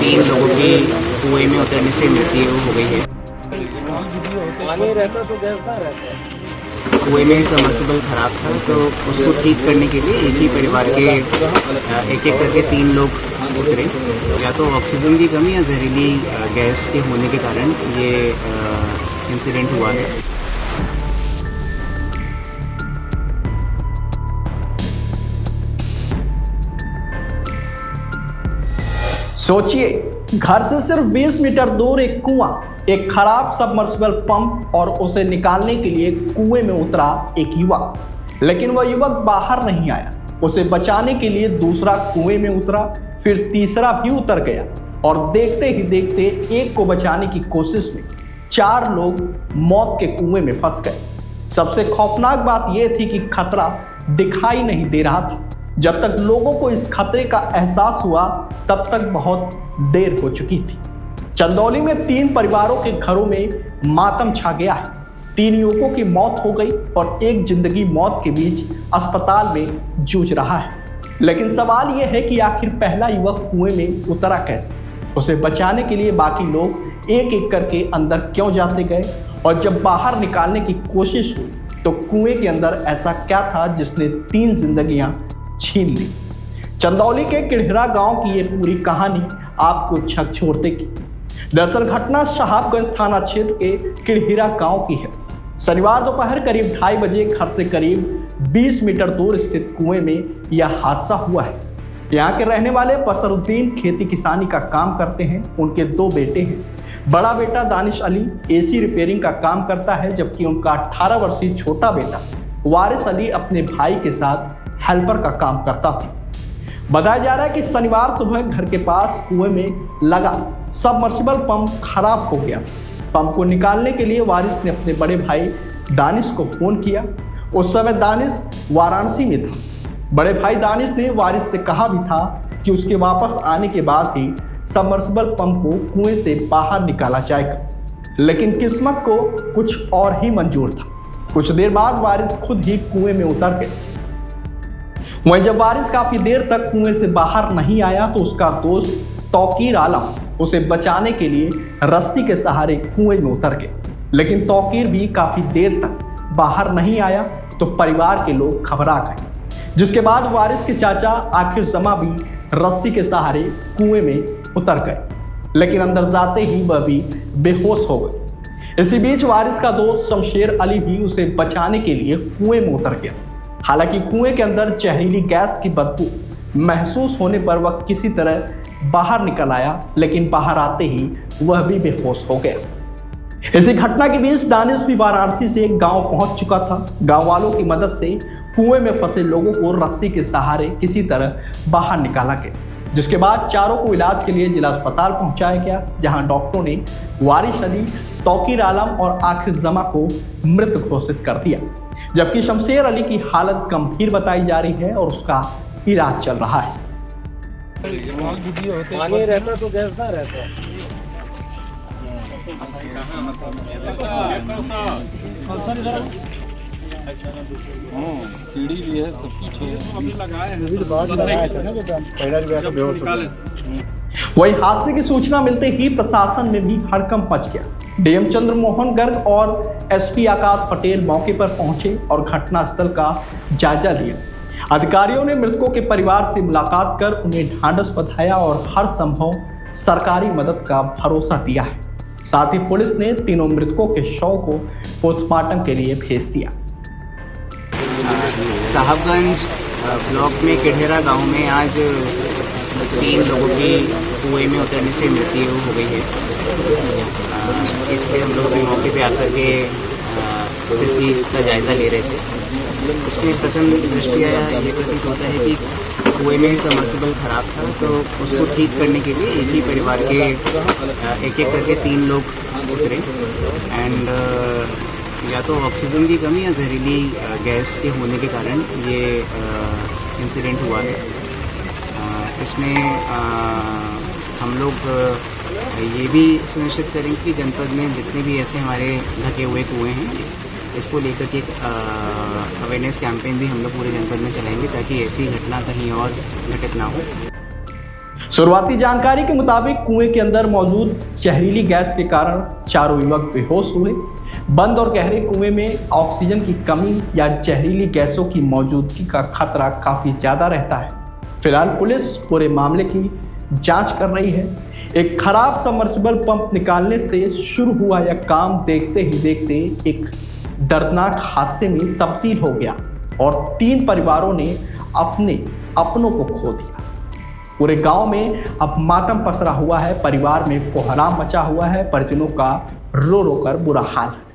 3 लोगों की कुएं में उतरने से मृत्यु हो गई है। पानी रहता तो गैस ना रहता। कुएं में सबमर्सिबल खराब था, तो उसको ठीक करने के लिए एक ही परिवार के एक एक करके 3 लोग उतरे। या तो ऑक्सीजन की कमी या जहरीली गैस के होने के कारण ये इंसिडेंट हुआ है। सोचिए, घर से सिर्फ 20 मीटर दूर एक कुआं, एक खराब सबमर्सिबल पंप और उसे निकालने के लिए कुएं में उतरा एक युवक। लेकिन वह युवक बाहर नहीं आया। उसे बचाने के लिए दूसरा कुएं में उतरा, फिर तीसरा भी उतर गया और देखते ही देखते एक को बचाने की कोशिश में 4 लोग मौत के कुएं में फंस गए। सबसे खौफनाक बात यह थी कि खतरा दिखाई नहीं दे रहा था। जब तक लोगों को इस खतरे का एहसास हुआ तब तक बहुत देर हो चुकी थी। चंदौली में 3 परिवारों के घरों में मातम छा गया है। 3 युवकों की मौत हो गई और एक जिंदगी मौत के बीच अस्पताल में जूझ रहा है। लेकिन सवाल यह है कि आखिर पहला युवक कुएं में उतरा कैसे? उसे बचाने के लिए बाकी लोग एक एक करके अंदर क्यों जाते गए? और जब बाहर निकालने की कोशिश हुई तो कुएं के अंदर ऐसा क्या था जिसने 3 जिंदगियां छीन ली? चंदौली के किड़हिरा गांव की ये पूरी कहानी आपको झकझोर देगी। दरअसल घटना साहबगंज थाना क्षेत्र के किड़हिरा गांव की है। शनिवार दोपहर करीब 2:30 बजे घर से करीब 20 मीटर दूर स्थित कुएं में यह हादसा हुआ है। यहाँ के रहने वाले बसरुद्दीन खेती किसानी का काम करते हैं। उनके 2 बेटे हैं। बड़ा बेटा दानिश अली एसी रिपेयरिंग का काम करता है, जबकि उनका 18 वर्षीय छोटा बेटा वारिस अली अपने भाई के साथ हेल्पर का काम करता था। बताया जा रहा है कि शनिवार सुबह घर के पास कुएं में लगा सबमर्सिबल पंप खराब हो गया। पंप को निकालने के लिए वारिस ने अपने बड़े भाई दानिश को फोन किया। उस समय दानिश वाराणसी में था। बड़े भाई दानिश ने वारिस से कहा भी था कि उसके वापस आने के बाद ही सबमर्सिबल पंप को कुएं से बाहर निकाला जाएगा। लेकिन किस्मत को कुछ और ही मंजूर था। कुछ देर बाद वारिस खुद ही कुएं में उतर गए। वहीं जब वारिस काफी देर तक कुएं से बाहर नहीं आया तो उसका दोस्त तौकीर आलम उसे बचाने के लिए रस्सी के सहारे कुएं में उतर गए। लेकिन तौकीर भी काफी देर तक बाहर नहीं आया तो परिवार के लोग घबरा गए, जिसके बाद वारिस के चाचा आखिर जमा भी रस्सी के सहारे कुएं में उतर गए। लेकिन अंदर जाते ही वह भी बेहोश हो गए। इसी बीच वारिस का दोस्त शमशेर अली भी उसे बचाने के लिए कुएं में उतर गया। हालांकि कुएं के अंदर जहरीली गैस की बदबू महसूस होने पर वह किसी तरह बाहर निकल आया, लेकिन बाहर आते ही वह भी बेहोश हो गया। इसी घटना के बीच दानिश भी वाराणसी से गांव पहुंच चुका था। गांव वालों की मदद से कुएं में फंसे लोगों को रस्सी के सहारे किसी तरह बाहर निकाला गया, जिसके बाद चारों को इलाज के लिए जिला अस्पताल पहुंचाया गया, जहां डॉक्टरों ने वारिस अली, तौकीर आलम और आखिर जमा को मृत घोषित कर दिया, जबकि शमशेर अली की हालत गंभीर बताई जा रही है और उसका इलाज चल रहा है। पानी रहता तो गैस ना रहता। सीढ़ी भी है, सब कुछ है। वही हादसे की सूचना मिलते ही प्रशासन में भी हड़कंप मच गया। डीएम चंद्रमोहन गर्ग और एसपी आकाश पटेल मौके पर पहुंचे और घटनास्थल का जायजा लिया। अधिकारियों ने मृतकों के परिवार से मुलाकात कर उन्हें ढांढस बंधाया और हर संभव सरकारी मदद का भरोसा दिया है। साथ ही पुलिस ने तीनों मृतकों के शव को पोस्टमार्टम के लिए भेज दिया। साहबगंज ब्लॉक में किड़हिरा गांव में आज 3 लोगों की कुएं में उतरने से मृत्यु हो गई है। इसलिए हम लोग मौके पे आकर के स्थिति का जायजा ले रहे थे। उसमें प्रथम दृष्टिया ये प्रतीत होता है कि कुएं में सबमर्सिबल खराब था, तो उसको ठीक करने के लिए एक ही परिवार के एक एक करके 3 लोग उतरे। एंड या तो ऑक्सीजन की कमी या जहरीली गैस के होने के कारण ये इंसिडेंट हुआ है। इसमें हम लोग ये भी सुनिश्चित करेंगे कि जनपद में जितने भी ऐसे हमारे ढके हुए कुएं हैं, इसको लेकर के एक अवेयरनेस कैंपेन भी हम लोग पूरे जनपद में चलाएंगे, ताकि ऐसी घटना कहीं और घटित ना हो। शुरुआती जानकारी के मुताबिक कुएं के अंदर मौजूद जहरीली गैस के कारण चारों युवक बेहोश हुए। बंद और गहरे कुएं में ऑक्सीजन की कमी या जहरीली गैसों की मौजूदगी का खतरा काफी ज्यादा रहता है। फिलहाल पुलिस पूरे मामले की जांच कर रही है। एक खराब सबमर्सिबल पंप निकालने से शुरू हुआ यह काम देखते ही देखते एक दर्दनाक हादसे में तब्दील हो गया और 3 परिवारों ने अपनों को खो दिया। पूरे गांव में अब मातम पसरा हुआ है, परिवार में कोहराम मचा हुआ है, परिजनों का रो रो कर बुरा हाल है।